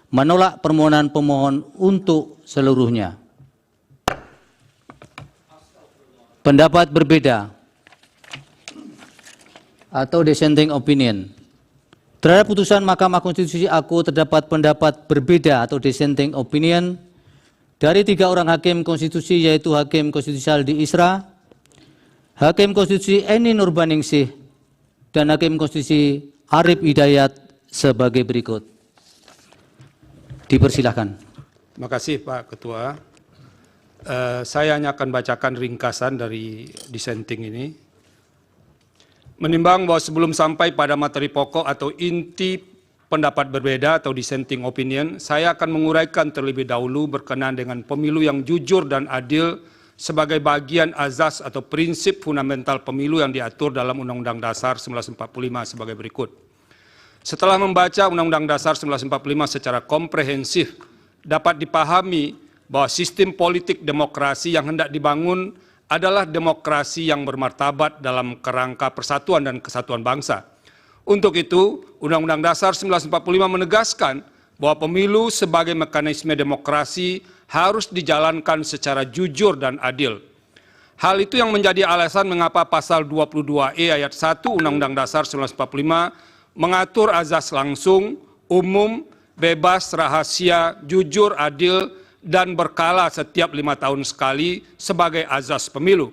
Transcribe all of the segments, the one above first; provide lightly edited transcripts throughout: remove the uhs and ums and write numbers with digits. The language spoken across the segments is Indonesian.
menolak permohonan pemohon untuk seluruhnya. Pendapat berbeda atau dissenting opinion. Terhadap putusan Mahkamah Konstitusi aku terdapat pendapat berbeda atau dissenting opinion dari 3 orang hakim konstitusi, yaitu Hakim Konstitusi Saldi Isra, Hakim Konstitusi Eni Nurbaningsih, dan Hakim Konstitusi Arif Hidayat sebagai berikut. Dipersilahkan. Terima kasih Pak Ketua. Saya hanya akan bacakan ringkasan dari dissenting ini. Menimbang bahwa sebelum sampai pada materi pokok atau inti pendapat berbeda atau dissenting opinion, saya akan menguraikan terlebih dahulu berkenaan dengan pemilu yang jujur dan adil sebagai bagian azas atau prinsip fundamental pemilu yang diatur dalam Undang-Undang Dasar 1945 sebagai berikut. Setelah membaca Undang-Undang Dasar 1945 secara komprehensif, dapat dipahami bahwa sistem politik demokrasi yang hendak dibangun adalah demokrasi yang bermartabat dalam kerangka persatuan dan kesatuan bangsa. Untuk itu, Undang-Undang Dasar 1945 menegaskan bahwa pemilu sebagai mekanisme demokrasi harus dijalankan secara jujur dan adil. Hal itu yang menjadi alasan mengapa pasal 22E ayat 1 Undang-Undang Dasar 1945 mengatur azas langsung, umum, bebas, rahasia, jujur, adil, dan berkala setiap 5 tahun sekali sebagai azas pemilu.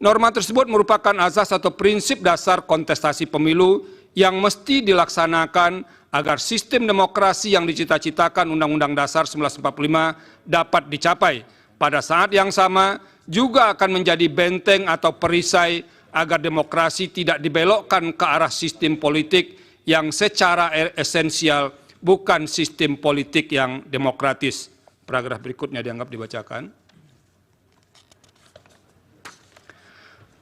Norma tersebut merupakan azas atau prinsip dasar kontestasi pemilu yang mesti dilaksanakan agar sistem demokrasi yang dicita-citakan Undang-Undang Dasar 1945 dapat dicapai. Pada saat yang sama juga akan menjadi benteng atau perisai agar demokrasi tidak dibelokkan ke arah sistem politik yang secara esensial bukan sistem politik yang demokratis. Paragraf berikutnya dianggap dibacakan.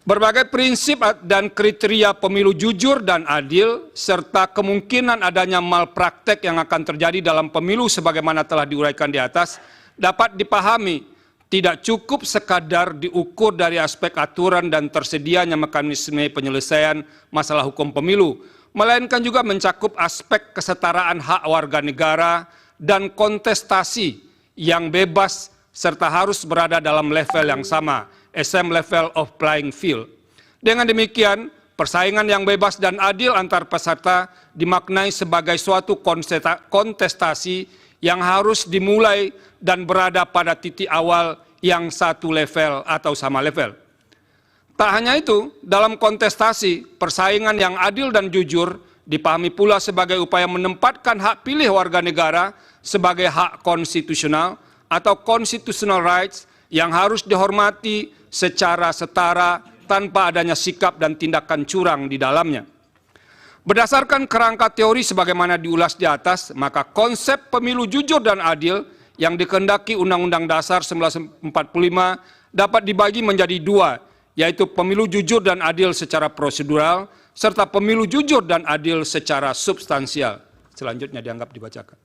Berbagai prinsip dan kriteria pemilu jujur dan adil, serta kemungkinan adanya malpraktek yang akan terjadi dalam pemilu sebagaimana telah diuraikan di atas, dapat dipahami tidak cukup sekadar diukur dari aspek aturan dan tersedianya mekanisme penyelesaian masalah hukum pemilu, melainkan juga mencakup aspek kesetaraan hak warga negara dan kontestasi yang bebas serta harus berada dalam level yang sama, same level of playing field. Dengan demikian, persaingan yang bebas dan adil antar peserta dimaknai sebagai suatu kontestasi yang harus dimulai dan berada pada titik awal yang satu level atau sama level. Tak hanya itu, dalam kontestasi, persaingan yang adil dan jujur dipahami pula sebagai upaya menempatkan hak pilih warga negara sebagai hak konstitusional atau constitutional rights yang harus dihormati secara setara tanpa adanya sikap dan tindakan curang di dalamnya. Berdasarkan kerangka teori sebagaimana diulas di atas, maka konsep pemilu jujur dan adil yang dikehendaki Undang-Undang Dasar 1945 dapat dibagi menjadi 2, yaitu pemilu jujur dan adil secara prosedural, serta pemilu jujur dan adil secara substansial. Selanjutnya dianggap dibacakan.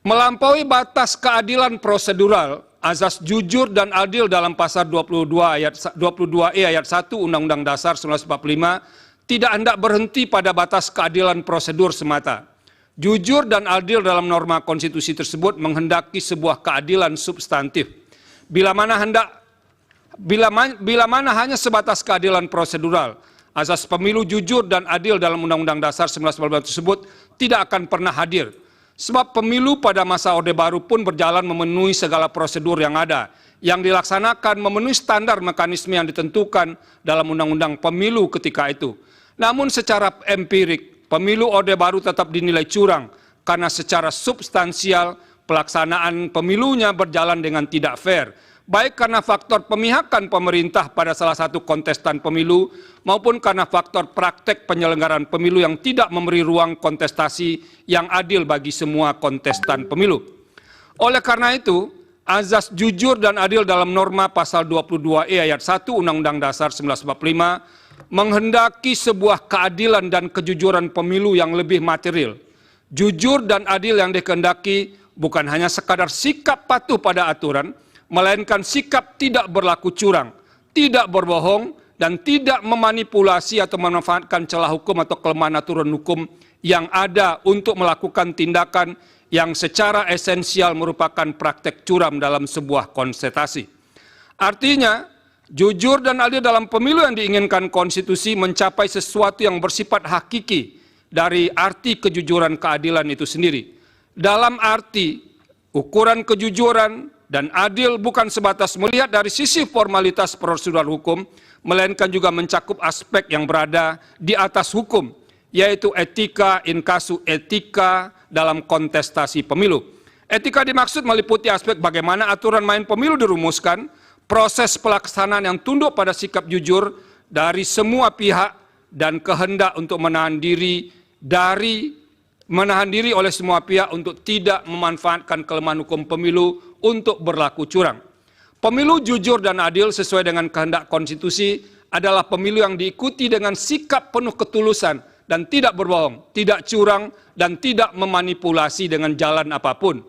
Melampaui batas keadilan prosedural, azas jujur dan adil dalam pasal 22E ayat 1 Undang-Undang Dasar 1945 tidak hendak berhenti pada batas keadilan prosedur semata. Jujur dan adil dalam norma konstitusi tersebut menghendaki sebuah keadilan substantif. Bila mana hanya sebatas keadilan prosedural, azas pemilu jujur dan adil dalam Undang-Undang Dasar 1945 tersebut tidak akan pernah hadir. Sebab pemilu pada masa Orde Baru pun berjalan memenuhi segala prosedur yang ada, yang dilaksanakan memenuhi standar mekanisme yang ditentukan dalam Undang-Undang Pemilu ketika itu. Namun secara empirik, pemilu Orde Baru tetap dinilai curang karena secara substansial pelaksanaan pemilunya berjalan dengan tidak fair, baik karena faktor pemihakan pemerintah pada salah satu kontestan pemilu maupun karena faktor praktek penyelenggaraan pemilu yang tidak memberi ruang kontestasi yang adil bagi semua kontestan pemilu. Oleh karena itu, azas jujur dan adil dalam norma pasal 22E ayat 1 Undang-Undang Dasar 1945 menghendaki sebuah keadilan dan kejujuran pemilu yang lebih material. Jujur dan adil yang dikehendaki bukan hanya sekadar sikap patuh pada aturan, melainkan sikap tidak berlaku curang, tidak berbohong, dan tidak memanipulasi atau memanfaatkan celah hukum atau kelemahan aturan hukum yang ada untuk melakukan tindakan yang secara esensial merupakan praktek curam dalam sebuah kontestasi. Artinya, jujur dan adil dalam pemilu yang diinginkan konstitusi mencapai sesuatu yang bersifat hakiki dari arti kejujuran keadilan itu sendiri. Dalam arti, ukuran kejujuran dan adil bukan sebatas melihat dari sisi formalitas prosedur hukum, melainkan juga mencakup aspek yang berada di atas hukum, yaitu etika in casu etika dalam kontestasi pemilu. Etika dimaksud meliputi aspek bagaimana aturan main pemilu dirumuskan, proses pelaksanaan yang tunduk pada sikap jujur dari semua pihak, dan kehendak untuk menahan diri oleh semua pihak untuk tidak memanfaatkan kelemahan hukum pemilu untuk berlaku curang. Pemilu jujur dan adil sesuai dengan kehendak konstitusi adalah pemilu yang diikuti dengan sikap penuh ketulusan dan tidak berbohong, tidak curang, dan tidak memanipulasi dengan jalan apapun.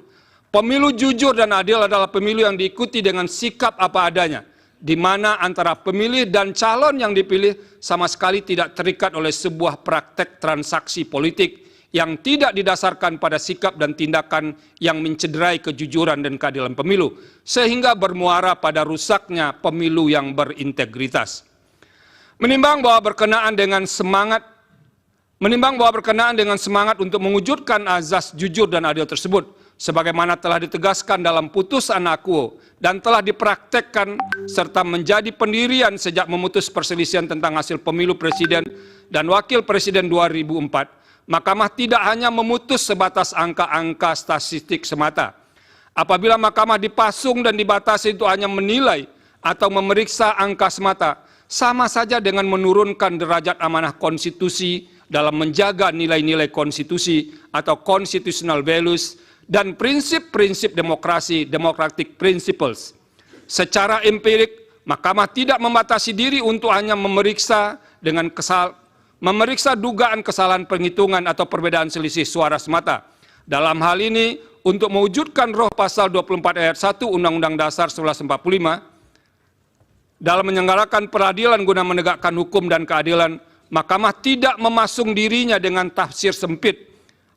Pemilu jujur dan adil adalah pemilu yang diikuti dengan sikap apa adanya, di mana antara pemilih dan calon yang dipilih sama sekali tidak terikat oleh sebuah praktek transaksi politik yang tidak didasarkan pada sikap dan tindakan yang mencederai kejujuran dan keadilan pemilu, sehingga bermuara pada rusaknya pemilu yang berintegritas. Menimbang bahwa berkenaan dengan semangat untuk mewujudkan azas jujur dan adil tersebut, sebagaimana telah ditegaskan dalam putusan akuo dan telah dipraktekkan serta menjadi pendirian sejak memutus perselisihan tentang hasil pemilu presiden dan wakil presiden 2004, Mahkamah tidak hanya memutus sebatas angka-angka statistik semata. Apabila Mahkamah dipasung dan dibatasi itu hanya menilai atau memeriksa angka semata, sama saja dengan menurunkan derajat amanah konstitusi dalam menjaga nilai-nilai konstitusi atau constitutional values dan prinsip-prinsip demokrasi, democratic principles. Secara empirik, Mahkamah tidak membatasi diri untuk hanya memeriksa dugaan kesalahan penghitungan atau perbedaan selisih suara semata. Dalam hal ini, untuk mewujudkan roh pasal 24 ayat 1 Undang-Undang Dasar 1945, dalam menyelenggarakan peradilan guna menegakkan hukum dan keadilan, Mahkamah tidak memasung dirinya dengan tafsir sempit,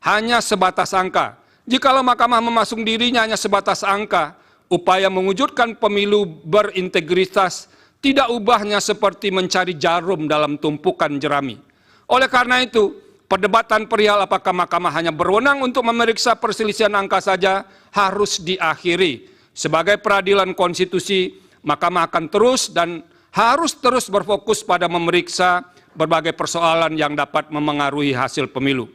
hanya sebatas angka. Jikalau Mahkamah memasung dirinya hanya sebatas angka, upaya mewujudkan pemilu berintegritas tidak ubahnya seperti mencari jarum dalam tumpukan jerami. Oleh karena itu, perdebatan perihal apakah Mahkamah hanya berwenang untuk memeriksa perselisihan angka saja harus diakhiri. Sebagai peradilan konstitusi, Mahkamah akan terus dan harus terus berfokus pada memeriksa berbagai persoalan yang dapat memengaruhi hasil pemilu.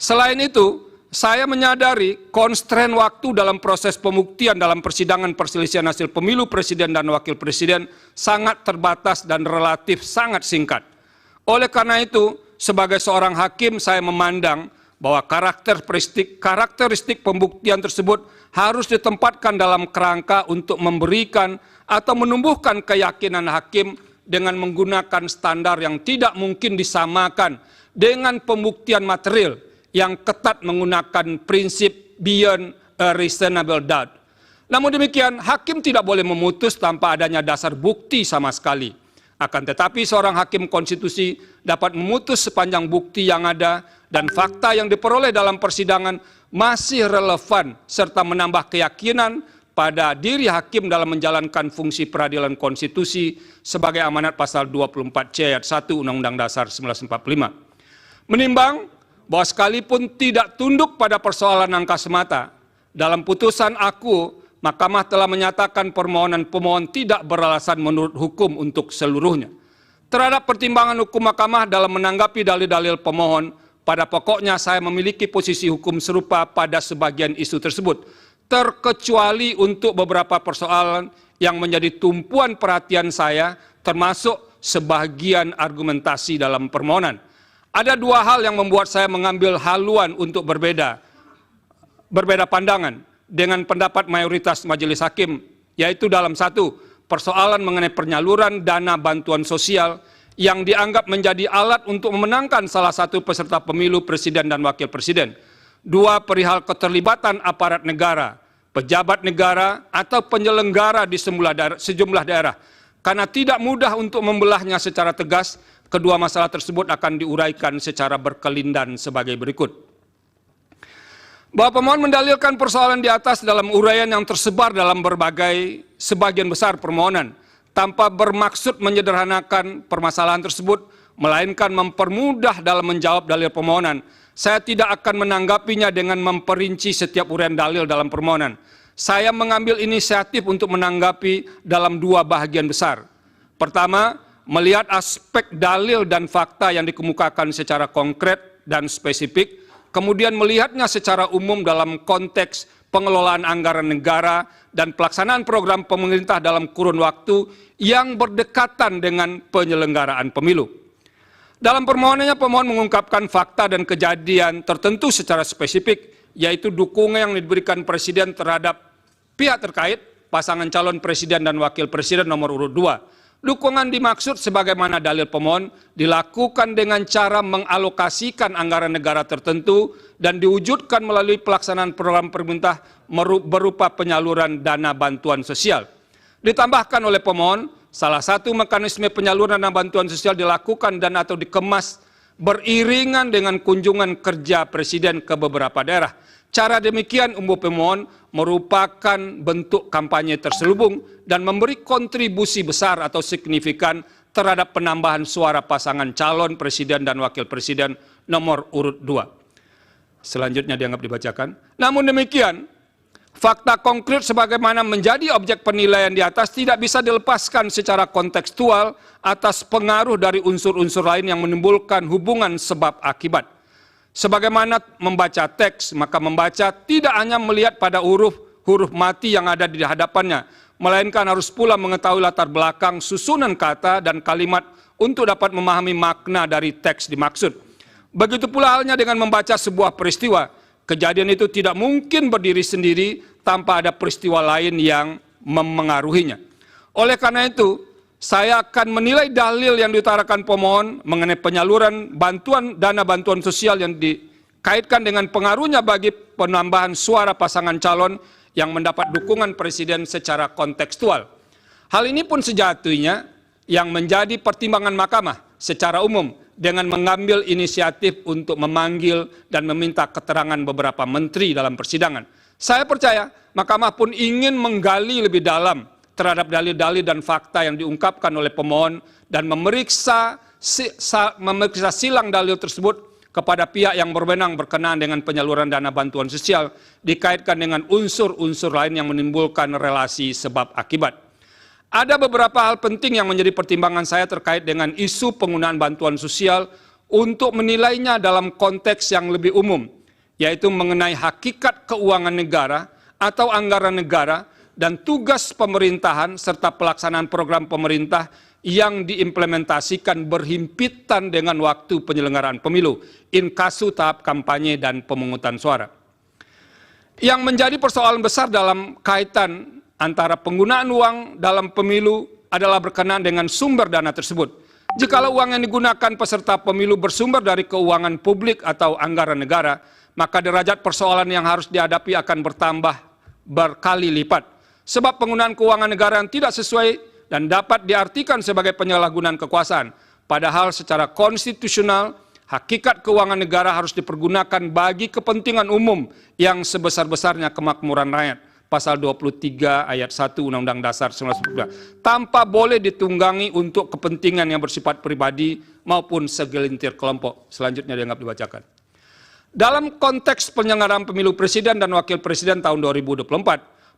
Selain itu, saya menyadari konstrain waktu dalam proses pembuktian dalam persidangan perselisihan hasil pemilu presiden dan wakil presiden sangat terbatas dan relatif sangat singkat. Oleh karena itu, sebagai seorang hakim, saya memandang bahwa karakteristik pembuktian tersebut harus ditempatkan dalam kerangka untuk memberikan atau menumbuhkan keyakinan hakim dengan menggunakan standar yang tidak mungkin disamakan dengan pembuktian material yang ketat menggunakan prinsip beyond a reasonable doubt. Namun demikian, hakim tidak boleh memutus tanpa adanya dasar bukti sama sekali. Akan tetapi seorang hakim konstitusi dapat memutus sepanjang bukti yang ada dan fakta yang diperoleh dalam persidangan masih relevan serta menambah keyakinan pada diri hakim dalam menjalankan fungsi peradilan konstitusi sebagai amanat pasal 24C ayat 1 Undang-Undang Dasar 1945. Menimbang bahwa sekalipun tidak tunduk pada persoalan angka semata, dalam putusan aku, Mahkamah telah menyatakan permohonan pemohon tidak beralasan menurut hukum untuk seluruhnya. Terhadap pertimbangan hukum Mahkamah dalam menanggapi dalil-dalil pemohon, pada pokoknya saya memiliki posisi hukum serupa pada sebagian isu tersebut, terkecuali untuk beberapa persoalan yang menjadi tumpuan perhatian saya, termasuk sebagian argumentasi dalam permohonan. Ada dua hal yang membuat saya mengambil haluan untuk berbeda pandangan dengan pendapat mayoritas majelis hakim, yaitu dalam satu, persoalan mengenai penyaluran dana bantuan sosial yang dianggap menjadi alat untuk memenangkan salah satu peserta pemilu presiden dan wakil presiden. Dua, perihal keterlibatan aparat negara, pejabat negara atau penyelenggara di sejumlah daerah, karena tidak mudah untuk membelahnya secara tegas, Kedua masalah tersebut akan diuraikan secara berkelindan sebagai berikut. Bahwa pemohon mendalilkan persoalan di atas dalam uraian yang tersebar dalam sebagian besar permohonan, tanpa bermaksud menyederhanakan permasalahan tersebut, melainkan mempermudah dalam menjawab dalil permohonan. Saya tidak akan menanggapinya dengan memperinci setiap uraian dalil dalam permohonan. Saya mengambil inisiatif untuk menanggapi dalam dua bahagian besar. Pertama, melihat aspek dalil dan fakta yang dikemukakan secara konkret dan spesifik, kemudian melihatnya secara umum dalam konteks pengelolaan anggaran negara dan pelaksanaan program pemerintah dalam kurun waktu yang berdekatan dengan penyelenggaraan pemilu. Dalam permohonannya, pemohon mengungkapkan fakta dan kejadian tertentu secara spesifik, yaitu dukungan yang diberikan Presiden terhadap pihak terkait, pasangan calon Presiden dan Wakil Presiden nomor urut 2. Dukungan dimaksud sebagaimana dalil pemohon dilakukan dengan cara mengalokasikan anggaran negara tertentu dan diwujudkan melalui pelaksanaan program pemerintah berupa penyaluran dana bantuan sosial. Ditambahkan oleh pemohon, salah satu mekanisme penyaluran dana bantuan sosial dilakukan dan atau dikemas beriringan dengan kunjungan kerja Presiden ke beberapa daerah. Cara demikian umum pemohon merupakan bentuk kampanye terselubung dan memberi kontribusi besar atau signifikan terhadap penambahan suara pasangan calon Presiden dan Wakil Presiden nomor urut 2. Selanjutnya dianggap dibacakan. Namun demikian, fakta konkret sebagaimana menjadi objek penilaian di atas tidak bisa dilepaskan secara kontekstual atas pengaruh dari unsur-unsur lain yang menimbulkan hubungan sebab akibat. Sebagaimana membaca teks, maka membaca tidak hanya melihat pada huruf mati yang ada di hadapannya, melainkan harus pula mengetahui latar belakang susunan kata dan kalimat untuk dapat memahami makna dari teks dimaksud. Begitu pula halnya dengan membaca sebuah peristiwa. Kejadian itu tidak mungkin berdiri sendiri tanpa ada peristiwa lain yang memengaruhinya. Oleh karena itu, saya akan menilai dalil yang diutarakan pemohon mengenai penyaluran dana bantuan sosial yang dikaitkan dengan pengaruhnya bagi penambahan suara pasangan calon yang mendapat dukungan Presiden secara kontekstual. Hal ini pun sejatinya yang menjadi pertimbangan Mahkamah secara umum dengan mengambil inisiatif untuk memanggil dan meminta keterangan beberapa menteri dalam persidangan. Saya percaya Mahkamah pun ingin menggali lebih dalam terhadap dalil-dalil dan fakta yang diungkapkan oleh pemohon dan memeriksa silang dalil tersebut kepada pihak yang berwenang berkenaan dengan penyaluran dana bantuan sosial dikaitkan dengan unsur-unsur lain yang menimbulkan relasi sebab akibat. Ada beberapa hal penting yang menjadi pertimbangan saya terkait dengan isu penggunaan bantuan sosial untuk menilainya dalam konteks yang lebih umum, yaitu mengenai hakikat keuangan negara atau anggaran negara dan tugas pemerintahan serta pelaksanaan program pemerintah yang diimplementasikan berhimpitan dengan waktu penyelenggaraan pemilu, inkasu tahap kampanye dan pemungutan suara. Yang menjadi persoalan besar dalam kaitan antara penggunaan uang dalam pemilu adalah berkenaan dengan sumber dana tersebut. Jikalau uang yang digunakan peserta pemilu bersumber dari keuangan publik atau anggaran negara, maka derajat persoalan yang harus dihadapi akan bertambah berkali lipat. Sebab penggunaan keuangan negara yang tidak sesuai dan dapat diartikan sebagai penyalahgunaan kekuasaan. Padahal secara konstitusional, hakikat keuangan negara harus dipergunakan bagi kepentingan umum yang sebesar-besarnya kemakmuran rakyat. Pasal 23 ayat 1 Undang-Undang Dasar 1945, tanpa boleh ditunggangi untuk kepentingan yang bersifat pribadi maupun segelintir kelompok. Selanjutnya dianggap dibacakan. Dalam konteks penyelenggaraan pemilu presiden dan wakil presiden tahun 2024,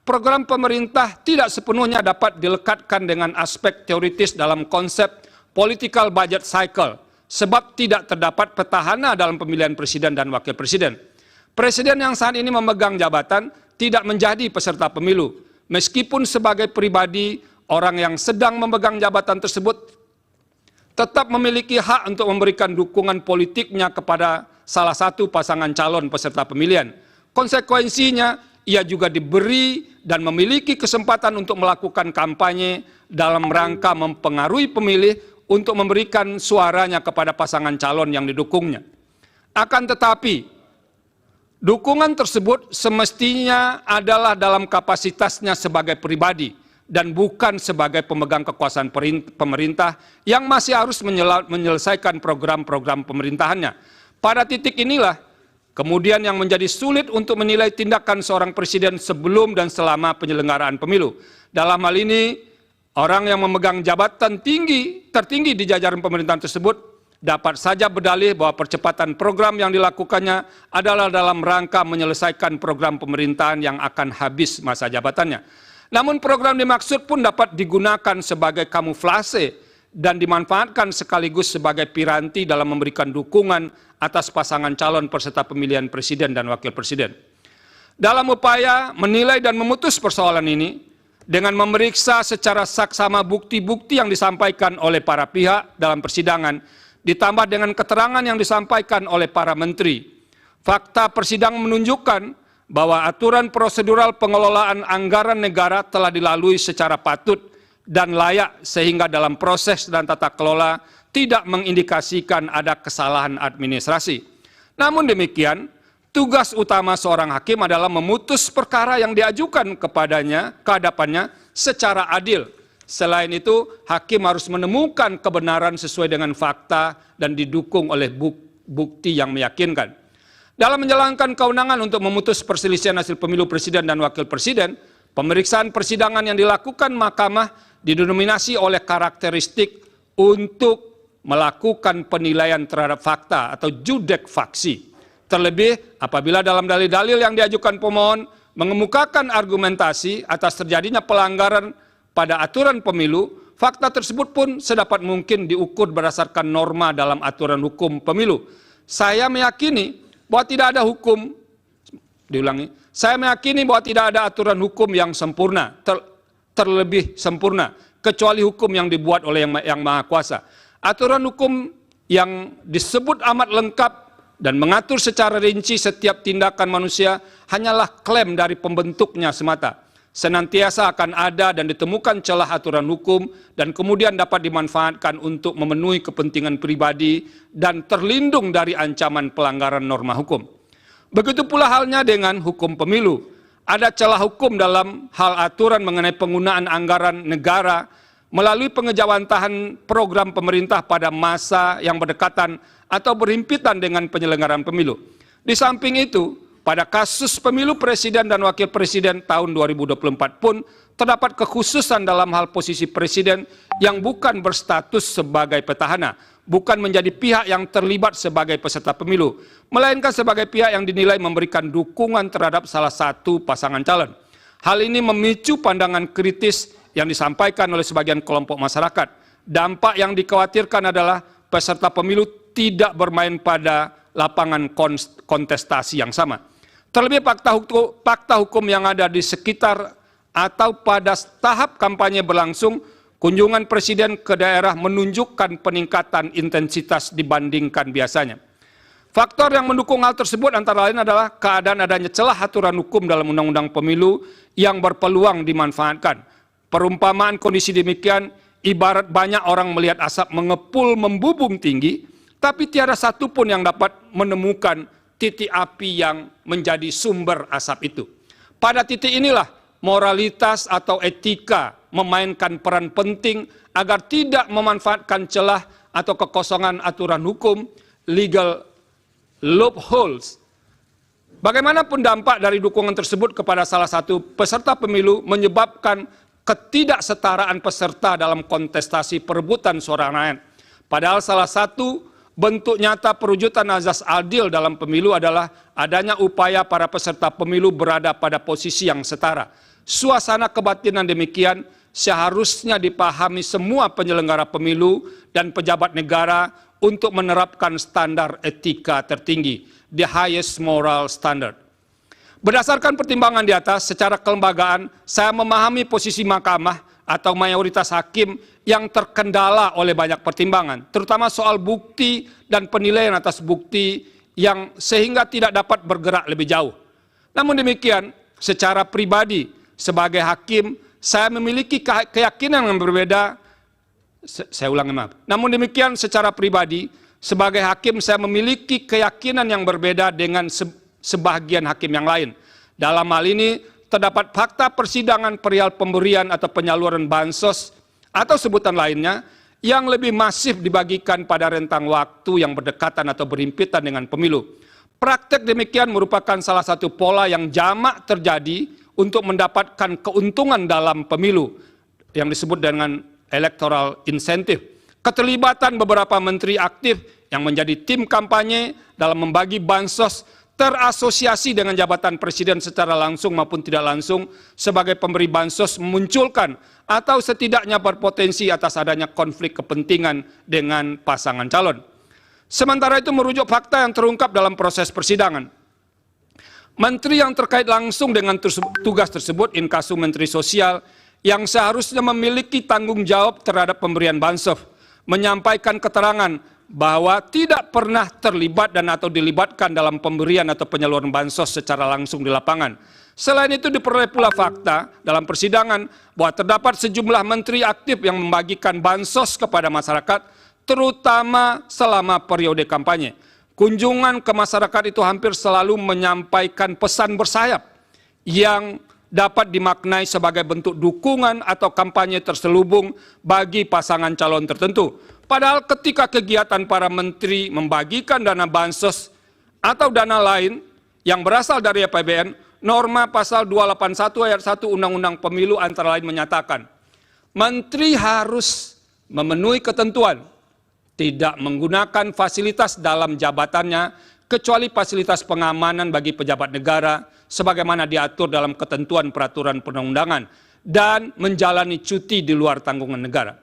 program pemerintah tidak sepenuhnya dapat dilekatkan dengan aspek teoritis dalam konsep political budget cycle, sebab tidak terdapat petahana dalam pemilihan presiden dan wakil presiden. Presiden yang saat ini memegang jabatan tidak menjadi peserta pemilu, meskipun sebagai pribadi orang yang sedang memegang jabatan tersebut tetap memiliki hak untuk memberikan dukungan politiknya kepada salah satu pasangan calon peserta pemilihan. Konsekuensinya, ia juga diberi dan memiliki kesempatan untuk melakukan kampanye dalam rangka mempengaruhi pemilih untuk memberikan suaranya kepada pasangan calon yang didukungnya. Akan tetapi, dukungan tersebut semestinya adalah dalam kapasitasnya sebagai pribadi dan bukan sebagai pemegang kekuasaan pemerintah yang masih harus menyelesaikan program-program pemerintahannya. Pada titik inilah kemudian yang menjadi sulit untuk menilai tindakan seorang presiden sebelum dan selama penyelenggaraan pemilu. Dalam hal ini, orang yang memegang jabatan tertinggi di jajaran pemerintahan tersebut dapat saja berdalih bahwa percepatan program yang dilakukannya adalah dalam rangka menyelesaikan program pemerintahan yang akan habis masa jabatannya. Namun program dimaksud pun dapat digunakan sebagai kamuflase dan dimanfaatkan sekaligus sebagai piranti dalam memberikan dukungan atas pasangan calon peserta pemilihan presiden dan wakil presiden. Dalam upaya menilai dan memutus persoalan ini, dengan memeriksa secara saksama bukti-bukti yang disampaikan oleh para pihak dalam persidangan, ditambah dengan keterangan yang disampaikan oleh para menteri, fakta persidangan menunjukkan bahwa aturan prosedural pengelolaan anggaran negara telah dilalui secara patut dan layak sehingga dalam proses dan tata kelola tidak mengindikasikan ada kesalahan administrasi. Namun demikian, tugas utama seorang hakim adalah memutus perkara yang diajukan ke hadapannya secara adil. Selain itu, hakim harus menemukan kebenaran sesuai dengan fakta dan didukung oleh bukti yang meyakinkan. Dalam menjalankan kewenangan untuk memutus perselisihan hasil pemilu presiden dan wakil presiden, pemeriksaan persidangan yang dilakukan mahkamah didominasi oleh karakteristik untuk melakukan penilaian terhadap fakta atau judek faksi. Terlebih apabila dalam dalil-dalil yang diajukan pemohon mengemukakan argumentasi atas terjadinya pelanggaran pada aturan pemilu, fakta tersebut pun sedapat mungkin diukur berdasarkan norma dalam aturan hukum pemilu. Saya meyakini bahwa tidak ada saya meyakini bahwa tidak ada aturan hukum yang sempurna, terlebih sempurna, kecuali hukum yang dibuat oleh Yang Maha Kuasa. Aturan hukum yang disebut amat lengkap dan mengatur secara rinci setiap tindakan manusia hanyalah klaim dari pembentuknya semata. Senantiasa akan ada dan ditemukan celah aturan hukum dan kemudian dapat dimanfaatkan untuk memenuhi kepentingan pribadi dan terlindung dari ancaman pelanggaran norma hukum. Begitu pula halnya dengan hukum pemilu. Ada celah hukum dalam hal aturan mengenai penggunaan anggaran negara melalui pengejawantahan program pemerintah pada masa yang berdekatan atau berhimpitan dengan penyelenggaraan pemilu. Di samping itu, pada kasus pemilu presiden dan wakil presiden tahun 2024 pun terdapat kekhususan dalam hal posisi presiden yang bukan berstatus sebagai petahana, bukan menjadi pihak yang terlibat sebagai peserta pemilu, melainkan sebagai pihak yang dinilai memberikan dukungan terhadap salah satu pasangan calon. Hal ini memicu pandangan kritis yang disampaikan oleh sebagian kelompok masyarakat. Dampak yang dikhawatirkan adalah peserta pemilu tidak bermain pada lapangan kontestasi yang sama. Terlebih fakta hukum yang ada di sekitar atau pada tahap kampanye berlangsung, kunjungan presiden ke daerah menunjukkan peningkatan intensitas dibandingkan biasanya. Faktor yang mendukung hal tersebut antara lain adalah keadaan adanya celah aturan hukum dalam undang-undang pemilu yang berpeluang dimanfaatkan. Perumpamaan kondisi demikian ibarat banyak orang melihat asap mengepul membubung tinggi, tapi tiada satu pun yang dapat menemukan titik api yang menjadi sumber asap itu. Pada titik inilah moralitas atau etika memainkan peran penting agar tidak memanfaatkan celah atau kekosongan aturan hukum, legal loopholes. Bagaimanapun dampak dari dukungan tersebut kepada salah satu peserta pemilu menyebabkan ketidaksetaraan peserta dalam kontestasi perebutan suara rakyat. Padahal salah satu bentuk nyata perwujudan azas adil dalam pemilu adalah adanya upaya para peserta pemilu berada pada posisi yang setara. Suasana kebatinan demikian seharusnya dipahami semua penyelenggara pemilu dan pejabat negara untuk menerapkan standar etika tertinggi, the highest moral standard. Berdasarkan pertimbangan di atas, secara kelembagaan, saya memahami posisi mahkamah atau mayoritas hakim yang terkendala oleh banyak pertimbangan, terutama soal bukti dan penilaian atas bukti yang sehingga tidak dapat bergerak lebih jauh. Namun demikian, secara pribadi, sebagai hakim, saya memiliki keyakinan yang berbeda. Namun demikian, secara pribadi, sebagai hakim, saya memiliki keyakinan yang berbeda dengan sebagian hakim yang lain. Dalam hal ini, terdapat fakta persidangan perihal pemberian atau penyaluran bansos atau sebutan lainnya yang lebih masif dibagikan pada rentang waktu yang berdekatan atau berhimpitan dengan pemilu. Praktek demikian merupakan salah satu pola yang jamak terjadi untuk mendapatkan keuntungan dalam pemilu yang disebut dengan electoral incentive. Keterlibatan beberapa menteri aktif yang menjadi tim kampanye dalam membagi bansos terasosiasi dengan jabatan presiden secara langsung maupun tidak langsung sebagai pemberi bansos memunculkan atau setidaknya berpotensi atas adanya konflik kepentingan dengan pasangan calon. Sementara itu merujuk fakta yang terungkap dalam proses persidangan. Menteri yang terkait langsung dengan tugas tersebut, inkasu Menteri Sosial, yang seharusnya memiliki tanggung jawab terhadap pemberian bansos, menyampaikan keterangan bahwa tidak pernah terlibat dan atau dilibatkan dalam pemberian atau penyaluran bansos secara langsung di lapangan. Selain itu diperoleh pula fakta dalam persidangan bahwa terdapat sejumlah menteri aktif yang membagikan bansos kepada masyarakat, terutama selama periode kampanye. Kunjungan ke masyarakat itu hampir selalu menyampaikan pesan bersayap yang dapat dimaknai sebagai bentuk dukungan atau kampanye terselubung bagi pasangan calon tertentu. Padahal ketika kegiatan para menteri membagikan dana bansos atau dana lain yang berasal dari APBN, norma pasal 281 ayat 1 Undang-Undang Pemilu antara lain menyatakan, menteri harus memenuhi ketentuan, tidak menggunakan fasilitas dalam jabatannya, kecuali fasilitas pengamanan bagi pejabat negara, sebagaimana diatur dalam ketentuan peraturan perundang-undangan, dan menjalani cuti di luar tanggungan negara.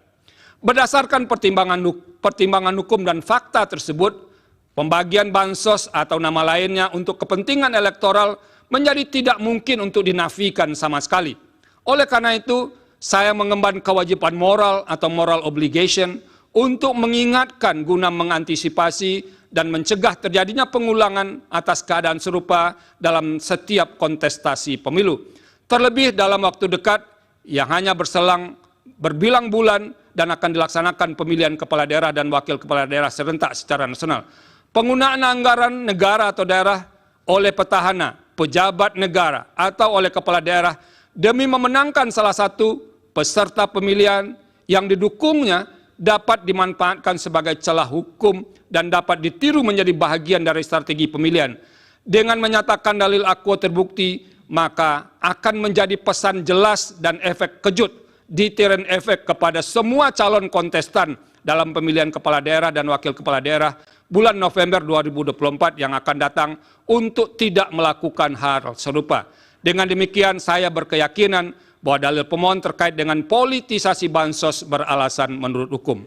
Berdasarkan pertimbangan hukum dan fakta tersebut, pembagian bansos atau nama lainnya untuk kepentingan elektoral menjadi tidak mungkin untuk dinafikan sama sekali. Oleh karena itu, saya mengemban kewajiban moral atau moral obligation untuk mengingatkan guna mengantisipasi dan mencegah terjadinya pengulangan atas keadaan serupa dalam setiap kontestasi pemilu. Terlebih dalam waktu dekat yang hanya berselang berbilang bulan dan akan dilaksanakan pemilihan kepala daerah dan wakil kepala daerah serentak secara nasional. Penggunaan anggaran negara atau daerah oleh petahana, pejabat negara atau oleh kepala daerah demi memenangkan salah satu peserta pemilihan yang didukungnya dapat dimanfaatkan sebagai celah hukum dan dapat ditiru menjadi bahagian dari strategi pemilihan. Dengan menyatakan dalil akuo terbukti, maka akan menjadi pesan jelas dan efek kejut, deterrent efek kepada semua calon kontestan dalam pemilihan kepala daerah dan wakil kepala daerah bulan November 2024 yang akan datang untuk tidak melakukan hal serupa. Dengan demikian, saya berkeyakinan bahwa dalil pemohon terkait dengan politisasi bansos beralasan menurut hukum.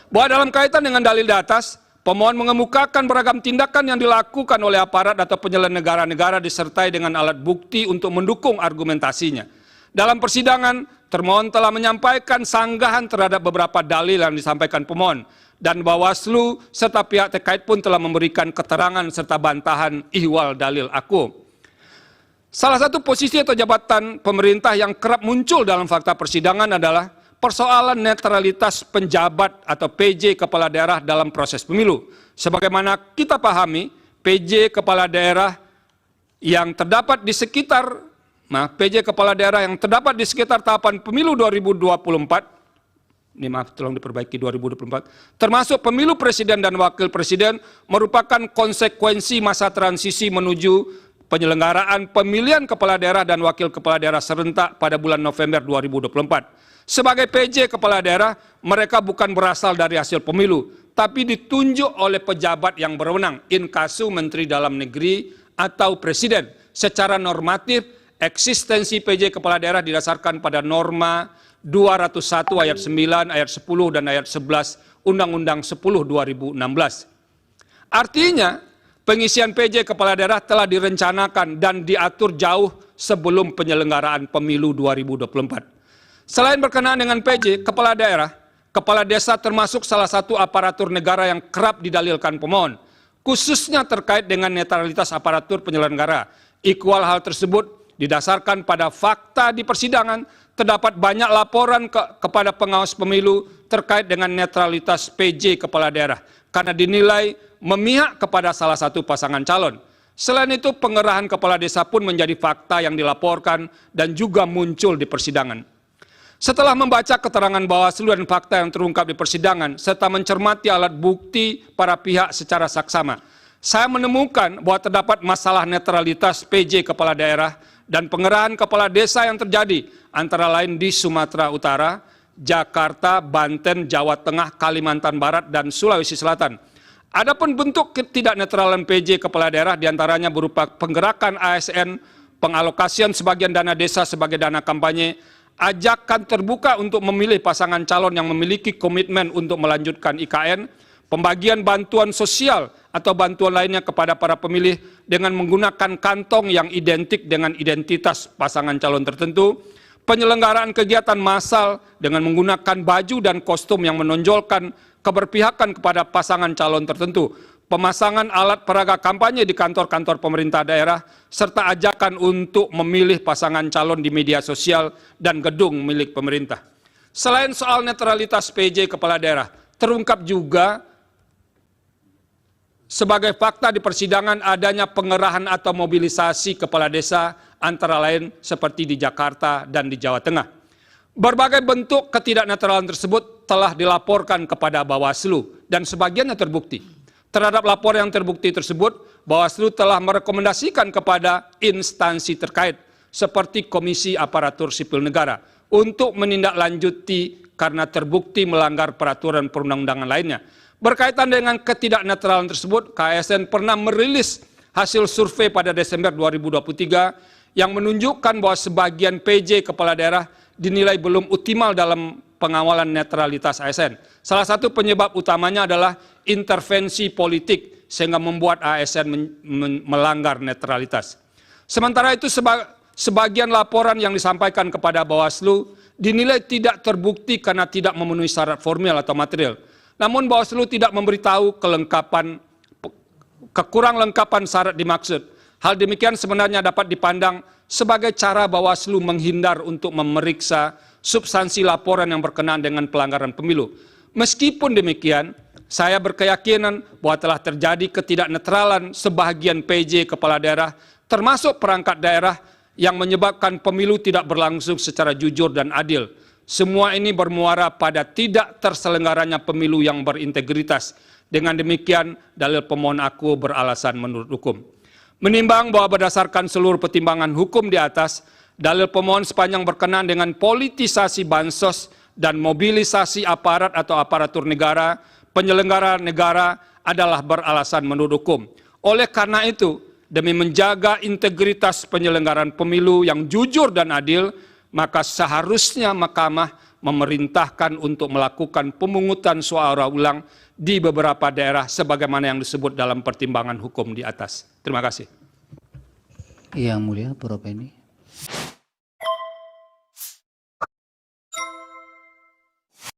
Bahwa dalam kaitan dengan dalil di atas, pemohon mengemukakan beragam tindakan yang dilakukan oleh aparat atau penyelenggara negara disertai dengan alat bukti untuk mendukung argumentasinya. Dalam persidangan, termohon telah menyampaikan sanggahan terhadap beberapa dalil yang disampaikan pemohon, dan Bawaslu serta pihak terkait pun telah memberikan keterangan serta bantahan ihwal dalil akuo. Salah satu posisi atau jabatan pemerintah yang kerap muncul dalam fakta persidangan adalah persoalan netralitas penjabat atau PJ kepala daerah dalam proses pemilu. Sebagaimana kita pahami, PJ kepala daerah yang terdapat di sekitar PJ kepala daerah yang terdapat di sekitar tahapan pemilu 2024, ini tolong diperbaiki 2024, termasuk pemilu presiden dan wakil presiden merupakan konsekuensi masa transisi menuju penyelenggaraan pemilihan kepala daerah dan wakil kepala daerah serentak pada bulan November 2024. Sebagai PJ kepala daerah, mereka bukan berasal dari hasil pemilu, tapi ditunjuk oleh pejabat yang berwenang, inkasu Menteri Dalam Negeri atau Presiden. Secara normatif, eksistensi PJ kepala daerah didasarkan pada norma 201 ayat 9, ayat 10, dan ayat 11 Undang-Undang 10 2016. Artinya, pengisian PJ kepala daerah telah direncanakan dan diatur jauh sebelum penyelenggaraan pemilu 2024. Selain berkenaan dengan PJ kepala daerah, kepala desa termasuk salah satu aparatur negara yang kerap didalilkan pemohon, khususnya terkait dengan netralitas aparatur penyelenggara. Ikhwal hal tersebut didasarkan pada fakta di persidangan, terdapat banyak laporan kepada pengawas pemilu terkait dengan netralitas PJ kepala daerah karena dinilai memihak kepada salah satu pasangan calon. Selain itu, pengerahan kepala desa pun menjadi fakta yang dilaporkan dan juga muncul di persidangan. Setelah membaca keterangan Bawaslu dan fakta yang terungkap di persidangan, serta mencermati alat bukti para pihak secara saksama, saya menemukan bahwa terdapat masalah netralitas PJ kepala daerah dan pengerahan kepala desa yang terjadi, antara lain di Sumatera Utara, Jakarta, Banten, Jawa Tengah, Kalimantan Barat, dan Sulawesi Selatan. Adapun bentuk ketidaknetralan PJ kepala daerah diantaranya berupa penggerakan ASN, pengalokasian sebagian dana desa sebagai dana kampanye, ajakan terbuka untuk memilih pasangan calon yang memiliki komitmen untuk melanjutkan IKN, pembagian bantuan sosial atau bantuan lainnya kepada para pemilih dengan menggunakan kantong yang identik dengan identitas pasangan calon tertentu, penyelenggaraan kegiatan massal dengan menggunakan baju dan kostum yang menonjolkan keberpihakan kepada pasangan calon tertentu, pemasangan alat peraga kampanye di kantor-kantor pemerintah daerah, serta ajakan untuk memilih pasangan calon di media sosial dan gedung milik pemerintah. Selain soal netralitas PJ kepala daerah, terungkap juga sebagai fakta di persidangan adanya pengerahan atau mobilisasi kepala desa antara lain seperti di Jakarta dan di Jawa Tengah. Berbagai bentuk ketidaknetralan tersebut telah dilaporkan kepada Bawaslu dan sebagiannya terbukti. Terhadap laporan yang terbukti tersebut, Bawaslu telah merekomendasikan kepada instansi terkait seperti Komisi Aparatur Sipil Negara untuk menindaklanjuti karena terbukti melanggar peraturan perundang-undangan lainnya. Berkaitan dengan ketidaknetralan tersebut, KSN pernah merilis hasil survei pada Desember 2023 yang menunjukkan bahwa sebagian PJ kepala daerah dinilai belum optimal dalam pengawalan netralitas ASN. Salah satu penyebab utamanya adalah intervensi politik sehingga membuat ASN melanggar netralitas. Sementara itu sebagian laporan yang disampaikan kepada Bawaslu dinilai tidak terbukti karena tidak memenuhi syarat formil atau material. Namun Bawaslu tidak memberitahu kekurang lengkapan syarat dimaksud. Hal demikian sebenarnya dapat dipandang sebagai cara Bawaslu menghindar untuk memeriksa substansi laporan yang berkenaan dengan pelanggaran pemilu. Meskipun demikian, saya berkeyakinan bahwa telah terjadi ketidaknetralan sebagian PJ kepala daerah, termasuk perangkat daerah yang menyebabkan pemilu tidak berlangsung secara jujur dan adil. Semua ini bermuara pada tidak terselenggaranya pemilu yang berintegritas. Dengan demikian, dalil pemohon aku beralasan menurut hukum. Menimbang bahwa berdasarkan seluruh pertimbangan hukum di atas, dalil pemohon sepanjang berkenaan dengan politisasi bansos dan mobilisasi aparat atau aparatur negara, penyelenggara negara adalah beralasan menurut hukum. Oleh karena itu, demi menjaga integritas penyelenggaraan pemilu yang jujur dan adil, maka seharusnya Mahkamah memerintahkan untuk melakukan pemungutan suara ulang di beberapa daerah sebagaimana yang disebut dalam pertimbangan hukum di atas. Terima kasih. Yang Mulia, Prof. Ini.